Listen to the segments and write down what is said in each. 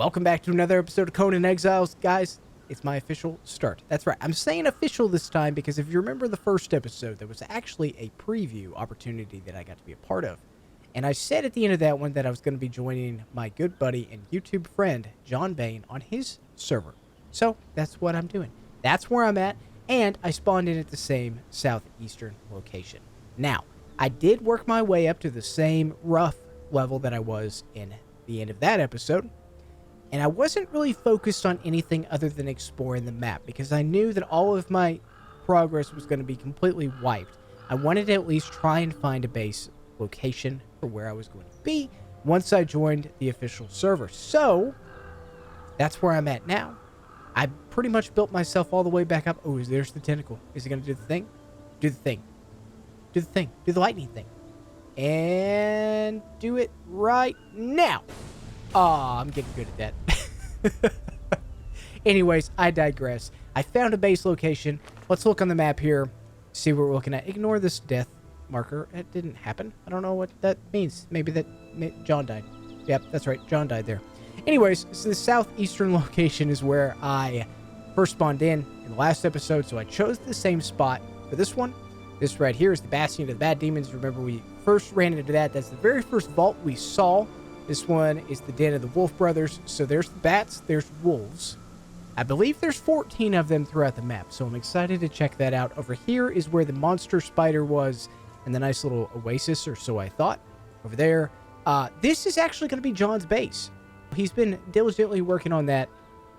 Welcome back to another episode of Conan Exiles. Guys, it's my official start. That's right, I'm saying official this time because if you remember the first episode, there was actually a preview opportunity that I got to be a part of. And I said at the end of that one that I was going to be joining my good buddy and YouTube friend, John Bain, on his server. So, that's what I'm doing. That's where I'm at, and I spawned in at the same southeastern location. Now, I did work my way up to the same rough level that I was in the end of that episode, and I wasn't really focused on anything other than exploring the map because I knew that all of my progress was going to be completely wiped. I wanted to at least try and find a base location for where I was going to be once I joined the official server. So, that's where I'm at now. I pretty much built myself all the way back up. Oh, there's the tentacle. Is it going to do the thing? Do the thing. Do the thing. Do the lightning thing. And do it right now. Aw, I'm getting good at that. Anyways, I digress. I found a base location. Let's look on the map here. See what we're looking at. Ignore this death marker. It didn't happen. I don't know what that means. Maybe that John died. Yep, that's right. John died there. Anyways, so the southeastern location is where I first spawned in the last episode, so I chose the same spot for this one. This right here is the Bastion of the Bad Demons. Remember, we first ran into that. That's the very first vault we saw. This one is the Den of the Wolf Brothers. So there's the bats, there's wolves. I believe there's 14 of them throughout the map, so I'm excited to check that out. Over here is where the monster spider was, and the nice little oasis, or so I thought. Over there, this is actually going to be John's base. He's been diligently working on that.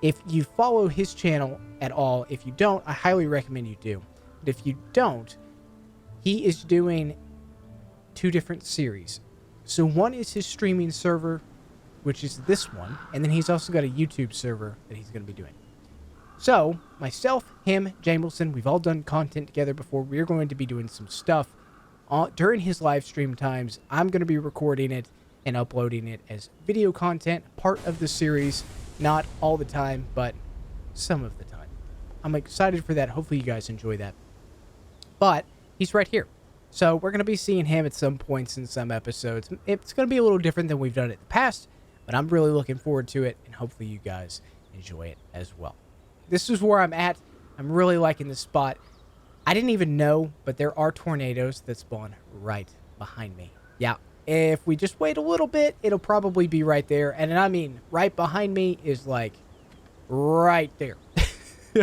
If you follow his channel at all, if you don't, I highly recommend you do. But if you don't, he is doing 2 different series. So one is his streaming server, which is this one, and then he's also got a YouTube server that he's going to be doing. So, myself, him, Jamelson, we've all done content together before. We're going to be doing some stuff during his live stream times. I'm going to be recording it and uploading it as video content, part of the series. Not all the time, but some of the time. I'm excited for that. Hopefully you guys enjoy that. But he's right here. So we're going to be seeing him at some points in some episodes. It's going to be a little different than we've done it in the past, but I'm really looking forward to it, and hopefully you guys enjoy it as well. This is where I'm at. I'm really liking this spot. I didn't even know, but there are tornadoes that spawn right behind me. Yeah, if we just wait a little bit, it'll probably be right there. And I mean, right behind me is like right there,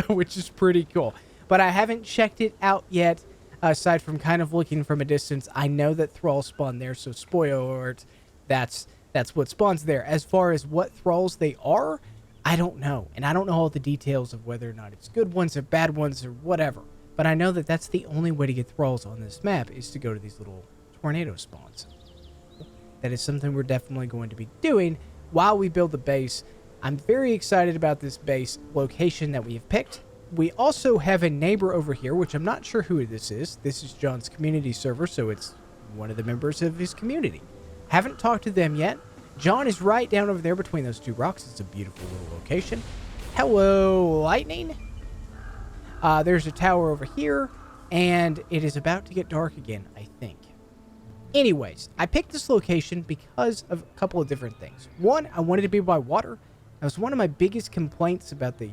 which is pretty cool. But I haven't checked it out yet. Aside from kind of looking from a distance, I know that thralls spawn there, so spoiler alert, that's what spawns there. As far as what thralls they are, I don't know. And I don't know all the details of whether or not it's good ones or bad ones or whatever. But I know that that's the only way to get thralls on this map is to go to these little tornado spawns. That is something we're definitely going to be doing while we build the base. I'm very excited about this base location that we have picked. We also have a neighbor over here, which I'm not sure who this is. This is John's community server, so it's one of the members of his community. Haven't talked to them yet. John is right down over there between those 2 rocks. It's a beautiful little location. Hello, lightning. There's a tower over here, and it is about to get dark again, I think. Anyways, I picked this location because of a couple of different things. One, I wanted to be by water. That was one of my biggest complaints about the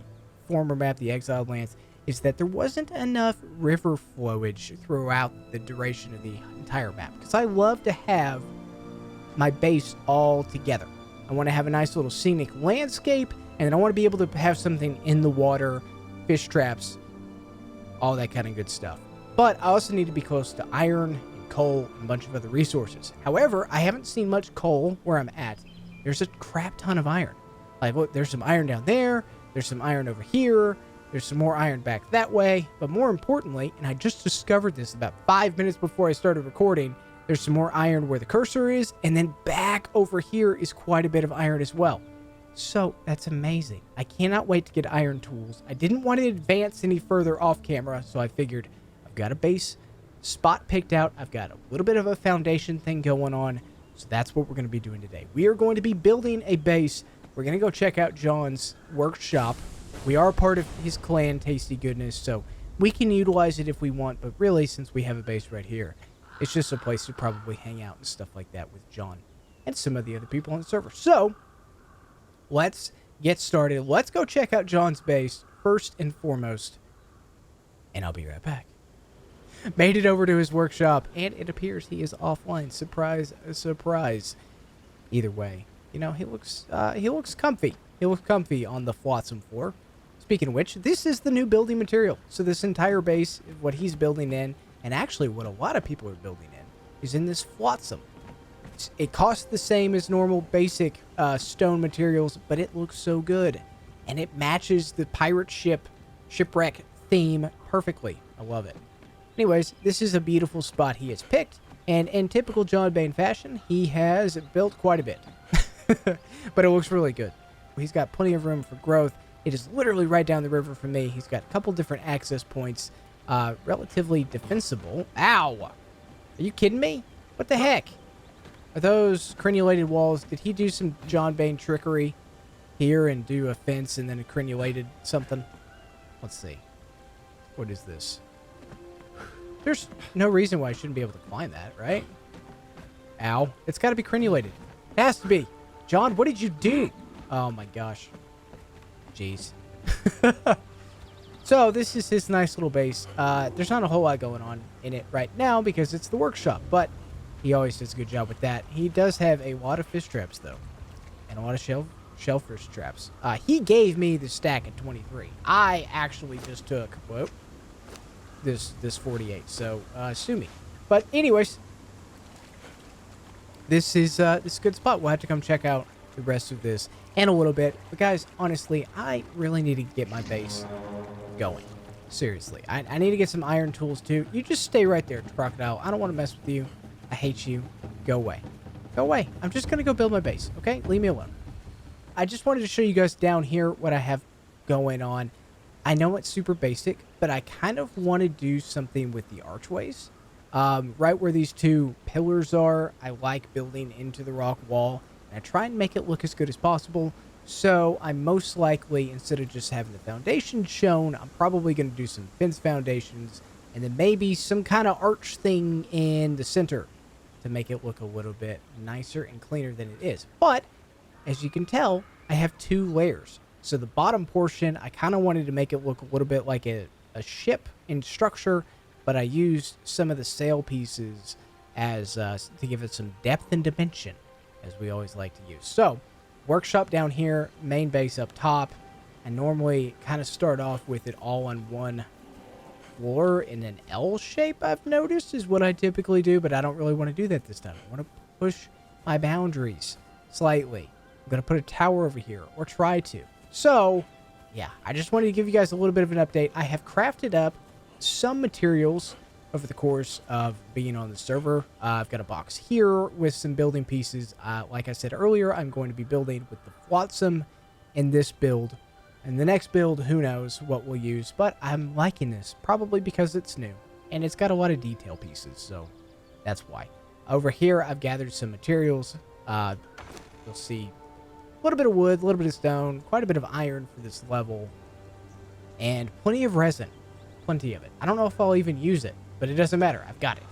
former map, the Exiled Lands, is that there wasn't enough river flowage throughout the duration of the entire map. Because I love to have my base all together. I want to have a nice little scenic landscape, and then I want to be able to have something in the water, fish traps, all that kind of good stuff. But I also need to be close to iron and coal and a bunch of other resources. However, I haven't seen much coal where I'm at. There's a crap ton of iron. Like, look, there's some iron down there. There's some iron over here. There's some more iron back that way. But more importantly, and I just discovered this about 5 minutes before I started recording, there's some more iron where the cursor is. And then back over here is quite a bit of iron as well. So that's amazing. I cannot wait to get iron tools. I didn't want to advance any further off camera, so I figured I've got a base spot picked out. I've got a little bit of a foundation thing going on. So that's what we're going to be doing today. We are going to be building a base. We're going to go check out John's workshop. We are a part of his clan, Tasty Goodness, so we can utilize it if we want. But really, since we have a base right here, it's just a place to probably hang out and stuff like that with John and some of the other people on the server. So, let's get started. Let's go check out John's base first and foremost, and I'll be right back. Made it over to his workshop, and it appears he is offline. Surprise, surprise. Either way, you know, he looks comfy. He looks comfy on the flotsam floor. Speaking of which, this is the new building material. So this entire base, what he's building in, and actually what a lot of people are building in, is in this flotsam. It costs the same as normal basic stone materials, but it looks so good. And it matches the pirate shipwreck theme perfectly. I love it. Anyways, this is a beautiful spot he has picked, and in typical John Bain fashion, he has built quite a bit. But it looks really good. He's got plenty of room for growth. It is literally right down the river from me. He's got a couple different access points, relatively defensible. Ow! Are you kidding me? What the heck? Are those crenulated walls? Did he do some John Bain trickery here and do a fence and then a crenulated something? Let's see. What is this? There's no reason why I shouldn't be able to climb that, right? Ow. It's got to be crenulated. It has to be. John, what did you do? Oh my gosh. Jeez. So this is his nice little base. There's not a whole lot going on in it right now because it's the workshop, but he always does a good job with that. He does have a lot of fish traps though, and a lot of shellfish traps. He gave me the stack at 23. I actually just took this 48. So sue me. But anyways, this is a good spot. We'll have to come check out the rest of this in a little bit. But guys, honestly, I really need to get my base going. Seriously, I need to get some iron tools too. You just stay right there, Crocodile. I don't want to mess with you. I hate you. Go away. Go away. I'm just going to go build my base, okay? Leave me alone. I just wanted to show you guys down here what I have going on. I know it's super basic, but I kind of want to do something with the archways. Right where these two pillars are, I like building into the rock wall. And I try and make it look as good as possible. So I'm most likely, instead of just having the foundation shown, I'm probably going to do some fence foundations. And then maybe some kind of arch thing in the center to make it look a little bit nicer and cleaner than it is. But, as you can tell, I have two layers. So the bottom portion, I kind of wanted to make it look a little bit like a ship in structure, but I used some of the sail pieces as to give it some depth and dimension, as we always like to use. So, workshop down here, main base up top. I normally kind of start off with it all on one floor in an L shape, I've noticed, is what I typically do, but I don't really want to do that this time. I want to push my boundaries slightly. I'm going to put a tower over here, or try to. So, yeah, I just wanted to give you guys a little bit of an update. I have crafted up some materials over the course of being on the server. I've got a box here with some building pieces. Like I said earlier, I'm going to be building with the flotsam in this build. And the next build, who knows what we'll use. But I'm liking this, probably because it's new. And it's got a lot of detail pieces, so that's why. Over here, I've gathered some materials. You'll see a little bit of wood, a little bit of stone, quite a bit of iron for this level, and plenty of resin. Plenty of it. I don't know if I'll even use it, but it doesn't matter. I've got it.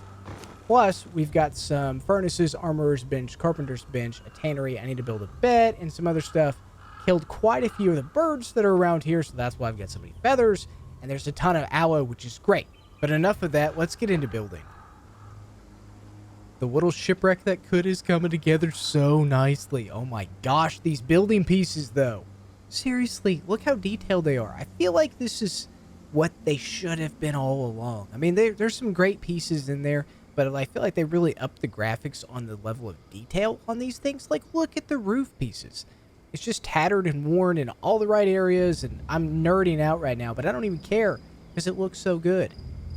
Plus, we've got some furnaces, armorer's bench, carpenter's bench, a tannery. I need to build a bed and some other stuff. Killed quite a few of the birds that are around here, so that's why I've got so many feathers, and there's a ton of aloe, which is great. But enough of that. Let's get into building. The little shipwreck that could is coming together so nicely. Oh my gosh, these building pieces, though. Seriously, look how detailed they are. I feel like this is what they should have been all along. I mean, there's some great pieces in there, but I feel like they really upped the graphics on the level of detail on these things. Like, look at the roof pieces. It's just tattered and worn in all the right areas, and I'm nerding out right now, but I don't even care because it looks so good.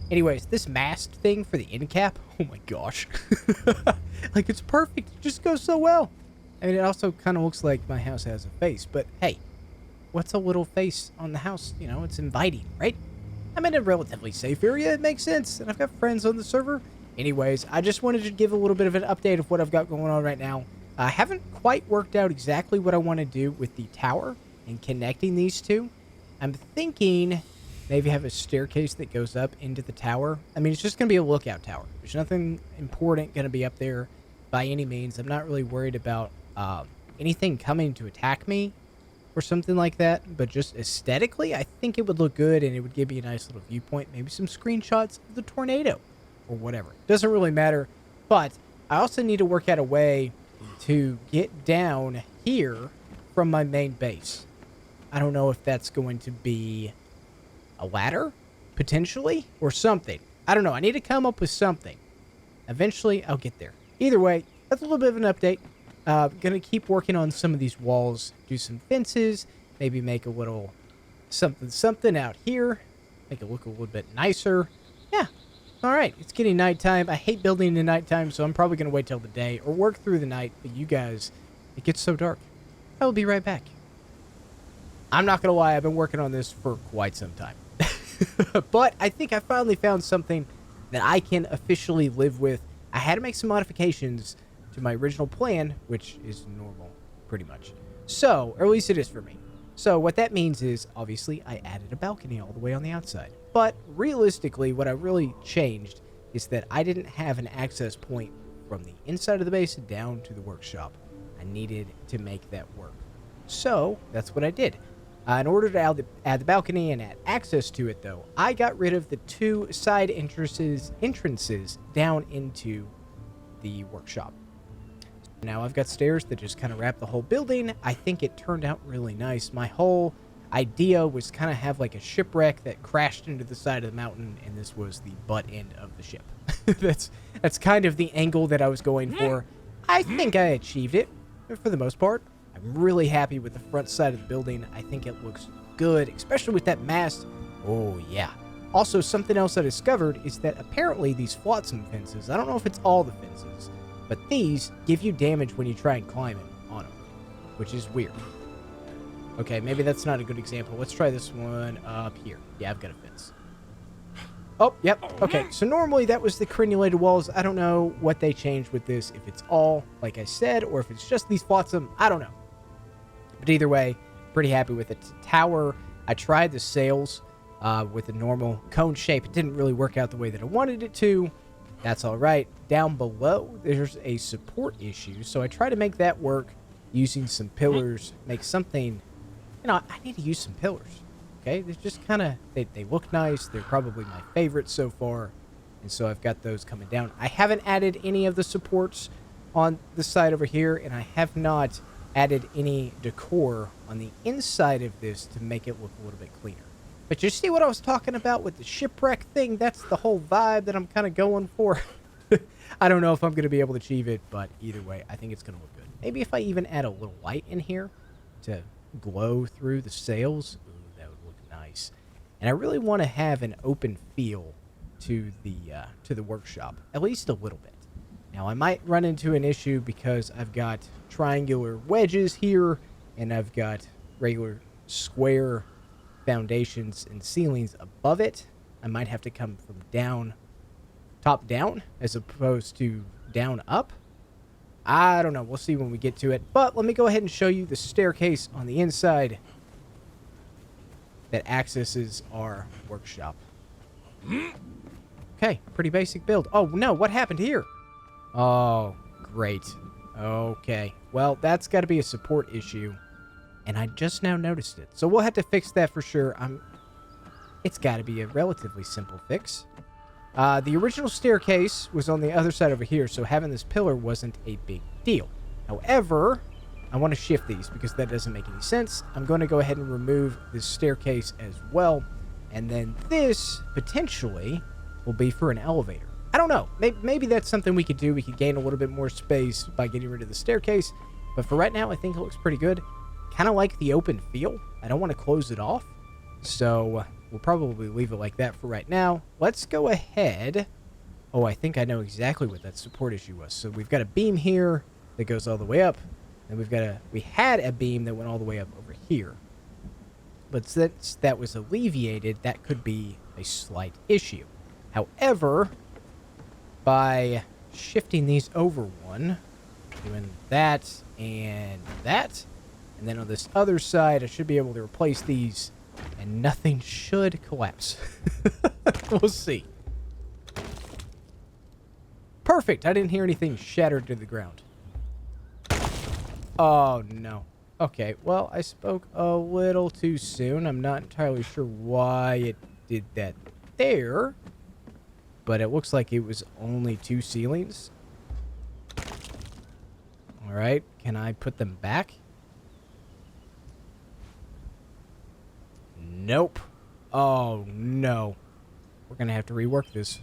Anyways, this mast thing for the end cap, oh my gosh. Like, it's perfect. It just goes so well. I mean, it also kind of looks like my house has a face, but hey, what's a little face on the house? You know, it's inviting, right? I'm in a relatively safe area. It makes sense, and I've got friends on the server. Anyways, I just wanted to give a little bit of an update of what I've got going on right now. I haven't quite worked out exactly what I want to do with the tower and connecting these two. I'm thinking maybe have a staircase that goes up into the tower. I mean, it's just going to be a lookout tower. There's nothing important going to be up there by any means. I'm not really worried about anything coming to attack me or something like that. But just aesthetically, I think it would look good, and it would give me a nice little viewpoint. Maybe some screenshots of the tornado or whatever. Doesn't really matter. But I also need to work out a way to get down here from my main base. I don't know if that's going to be a ladder, potentially, or something. I don't know. I need to come up with something. Eventually, I'll get there. Either way, that's a little bit of an update. Gonna keep working on some of these walls, do some fences, maybe make a little something out here, make it look a little bit nicer. Yeah. All right. It's getting nighttime. I hate building in nighttime, so I'm probably gonna wait till the day or work through the night. But you guys, it gets so dark. I will be right back. I'm not gonna lie. I've been working on this for quite some time. But I think I finally found something that I can officially live with. I had to make some modifications to my original plan, which is normal, pretty much. So, or at least it is for me. So what that means is, obviously, I added a balcony all the way on the outside. But realistically, what I really changed is that I didn't have an access point from the inside of the base down to the workshop. I needed to make that work. So, that's what I did. In order to add the balcony and add access to it, though, I got rid of the two side entrances down into the workshop. Now I've got stairs that just kind of wrap the whole building. I think it turned out really nice. My whole idea was kind of have like a shipwreck that crashed into the side of the mountain, and this was the butt end of the ship. That's kind of the angle that I was going for. I think I achieved it for the most part. I'm really happy with the front side of the building. I think it looks good, especially with that mast. Oh, yeah. Also, something else I discovered is that apparently these flotsam fences, I don't know if it's all the fences, but these give you damage when you try and climb on them, which is weird. Okay, maybe that's not a good example. Let's try this one up here. Yeah, I've got a fence. Oh, yep. Okay, so normally that was the crenulated walls. I don't know what they changed with this, if it's all, like I said, or if it's just these flotsam. I don't know. But either way, pretty happy with it. Tower, I tried the sails with a normal cone shape. It didn't really work out the way that I wanted it to. That's all right. Down below, there's a support issue. So I try to make that work using some pillars. Make something, I need to use some pillars. Okay, they're just kind of, they look nice. They're probably my favorite so far. And so I've got those coming down. I haven't added any of the supports on the side over here. And I have not added any decor on the inside of this to make it look a little bit cleaner. But you see what I was talking about with the shipwreck thing? That's the whole vibe that I'm kind of going for. I don't know if I'm going to be able to achieve it, but either way, I think it's going to look good. Maybe if I even add a little light in here to glow through the sails, ooh, that would look nice. And I really want to have an open feel to the workshop, at least a little bit. Now, I might run into an issue because I've got triangular wedges here, and I've got regular square foundations and ceilings above it. I might have to come from top down, as opposed to down up. I don't know. We'll see when we get to it. But let me go ahead and show you the staircase on the inside that accesses our workshop. Okay, pretty basic build. Oh, no, what happened here? Oh, great. Okay, well, that's got to be a support issue, and I just now noticed it. So we'll have to fix that for sure. It's got to be a relatively simple fix. The original staircase was on the other side over here, so having this pillar wasn't a big deal. However, I want to shift these because that doesn't make any sense. I'm going to go ahead and remove this staircase as well, and then this, potentially, will be for an elevator. I don't know. Maybe that's something we could do. We could gain a little bit more space by getting rid of the staircase. But for right now, I think it looks pretty good. Kind of like the open feel. I don't want to close it off. So we'll probably leave it like that for right now. Let's go ahead. Oh, I think I know exactly what that support issue was. So we've got a beam here that goes all the way up. And we had a beam that went all the way up over here. But since that was alleviated, that could be a slight issue. However, by shifting these over one, doing that, and then on this other side, I should be able to replace these, and nothing should collapse. We'll see. Perfect. I didn't hear anything shattered to the ground. Oh, no. Okay, well, I spoke a little too soon. I'm not entirely sure why it did that there, but it looks like it was only 2 ceilings. All right, can I put them back? Nope. Oh, no. We're going to have to rework this.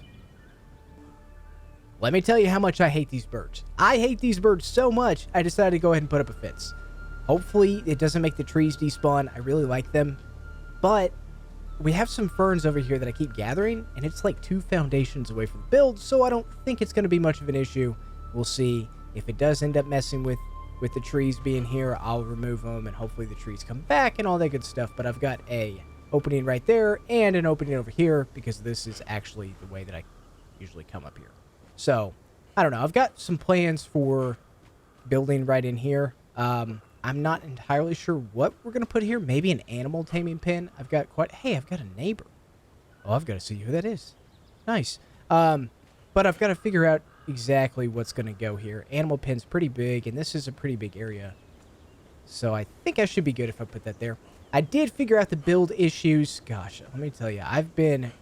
Let me tell you how much I hate these birds. I hate these birds so much, I decided to go ahead and put up a fence. Hopefully, it doesn't make the trees despawn. I really like them. But we have some ferns over here that I keep gathering, and it's like 2 foundations away from the build, so I don't think it's going to be much of an issue. We'll see. If it does end up messing with the trees being here, I'll remove them, and hopefully the trees come back and all that good stuff. But I've got a opening right there and an opening over here because this is actually the way that I usually come up here. So, I don't know. I've got some plans for building right in here. I'm not entirely sure what we're going to put here. Maybe an animal taming pen. I've got a neighbor. Oh, I've got to see who that is. Nice. But I've got to figure out exactly what's going to go here. Animal pen's pretty big, and this is a pretty big area. So I think I should be good if I put that there. I did figure out the build issues. Gosh, let me tell you, I've been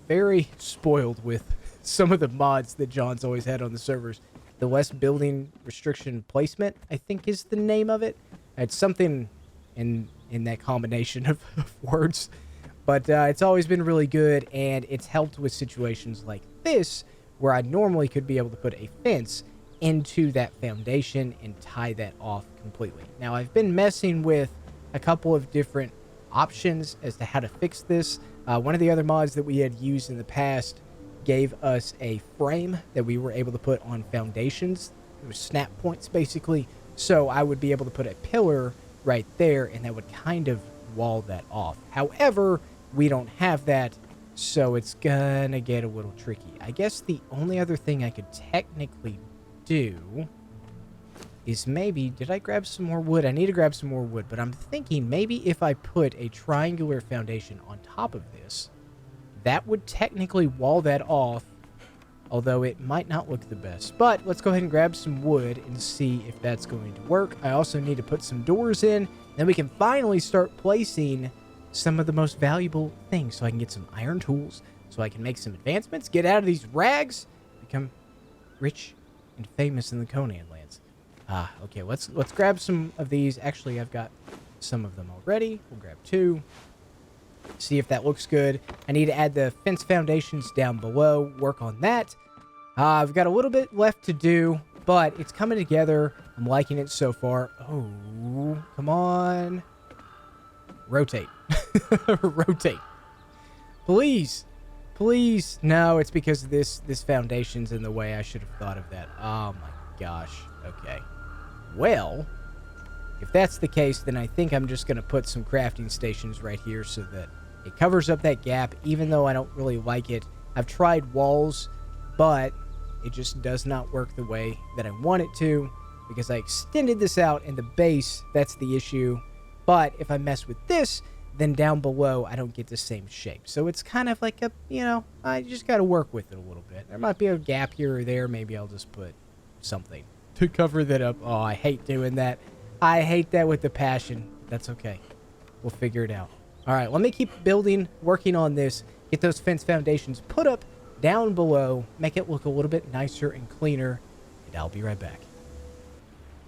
very spoiled with some of the mods that John's always had on the servers. The West Building Restriction Placement, I think is the name of it. It's something in that combination of words. But it's always been really good, and it's helped with situations like this, where I normally could be able to put a fence into that foundation and tie that off completely. Now, I've been messing with a couple of different options as to how to fix this. One of the other mods that we had used in the past gave us a frame that we were able to put on foundations. It was snap points, basically. So I would be able to put a pillar right there, and that would kind of wall that off. However, we don't have that, so it's gonna get a little tricky. I guess the only other thing I could technically do is maybe... Did I grab some more wood? I need to grab some more wood, but I'm thinking maybe if I put a triangular foundation on top of this, that would technically wall that off, although it might not look the best. But let's go ahead and grab some wood and see if that's going to work. I also need to put some doors in, then we can finally start placing some of the most valuable things, so I can get some iron tools, so I can make some advancements, get out of these rags, become rich and famous in the Conan lands. Okay, let's grab some of these. Actually, I've got some of them already. We'll grab 2. See if that looks good. I need to add the fence foundations down below, work on that. I've got a little bit left to do, but it's coming together. I'm liking it so far. Oh, come on. Rotate. Rotate. Please. Please. No, it's because this foundation's in the way. I should have thought of that. Oh my gosh. Okay. Well, if that's the case, then I think I'm just going to put some crafting stations right here so that it covers up that gap, even though I don't really like it. I've tried walls, but it just does not work the way that I want it to, because I extended this out in the base. That's the issue. But if I mess with this, then down below I don't get the same shape. So it's kind of like a, I just got to work with it a little bit. There might be a gap here or there. Maybe I'll just put something to cover that up. Oh, I hate doing that. I hate that with the passion. That's okay. We'll figure it out. All right, let me keep building, working on this, get those fence foundations put up down below, make it look a little bit nicer and cleaner, and I'll be right back.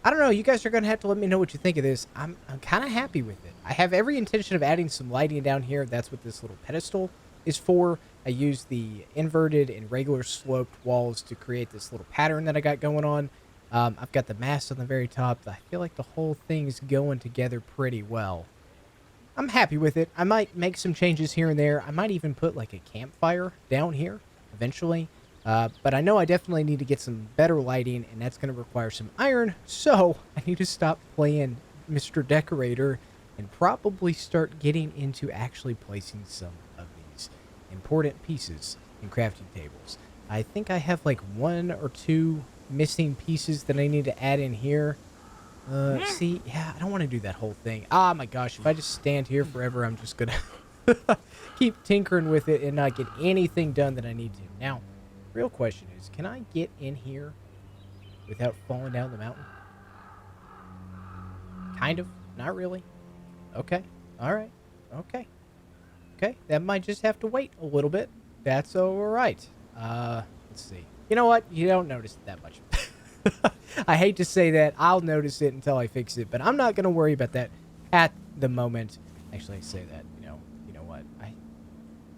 I don't know. You guys are going to have to let me know what you think of this. I'm kind of happy with it. I have every intention of adding some lighting down here. That's what this little pedestal is for. I use the inverted and regular sloped walls to create this little pattern that I got going on. I've got the mast on the very top. I feel like the whole thing's going together pretty well. I'm happy with it. I might make some changes here and there. I might even put like a campfire down here eventually. But I know I definitely need to get some better lighting, and that's going to require some iron. So I need to stop playing Mr. Decorator and probably start getting into actually placing some of these important pieces in crafting tables. I think I have like 1 or 2 missing pieces that I need to add in here. See, yeah, I don't want to do that whole thing. Ah, my gosh, if I just stand here forever, I'm just gonna keep tinkering with it and not get anything done that I need to. Now, real question is, can I get in here without falling down the mountain? Kind of. Not really. Okay. All right. Okay. Okay. That might just have to wait a little bit. That's all right. Let's see. You know what? You don't notice it that much. I hate to say that. I'll notice it until I fix it, but I'm not going to worry about that at the moment. Actually, I say that, you know what?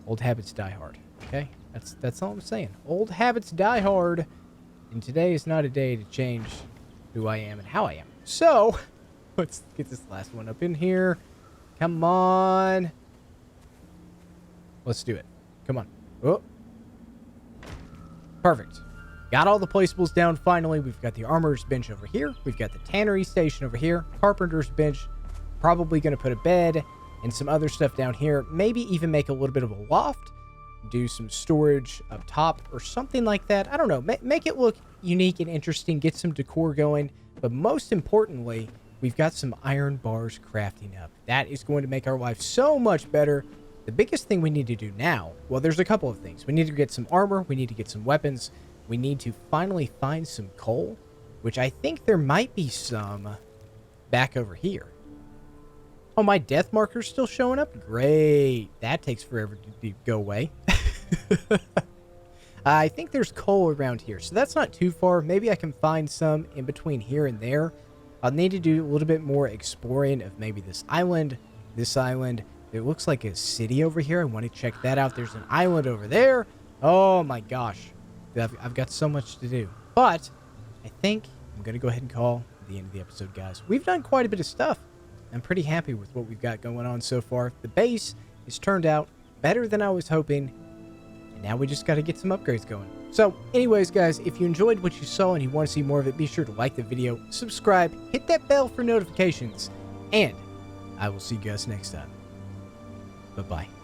Old habits die hard. Okay? That's all I'm saying. Old habits die hard, and today is not a day to change who I am and how I am. So, let's get this last one up in here. Come on. Let's do it. Come on. Oh. Perfect. Got all the placeables down finally. We've got the armorer's bench over here. We've got the tannery station over here. Carpenter's bench. Probably going to put a bed and some other stuff down here. Maybe even make a little bit of a loft. Do some storage up top or something like that. I don't know. Make it look unique and interesting. Get some decor going. But most importantly, we've got some iron bars crafting up. That is going to make our life so much better. The biggest thing we need to do now, well, there's a couple of things. We need to get some armor. We need to get some weapons. We need to finally find some coal, which I think there might be some back over here. Oh, my death marker's still showing up? Great. That takes forever to go away. I think there's coal around here, so that's not too far. Maybe I can find some in between here and there. I'll need to do a little bit more exploring of maybe this island. It looks like a city over here. I want to check that out. There's an island over there. Oh, my gosh. I've got so much to do. But I think I'm going to go ahead and call the end of the episode, guys. We've done quite a bit of stuff. I'm pretty happy with what we've got going on so far. The base has turned out better than I was hoping. And now we just got to get some upgrades going. So anyways, guys, if you enjoyed what you saw and you want to see more of it, be sure to like the video, subscribe, hit that bell for notifications. And I will see you guys next time. Bye-bye.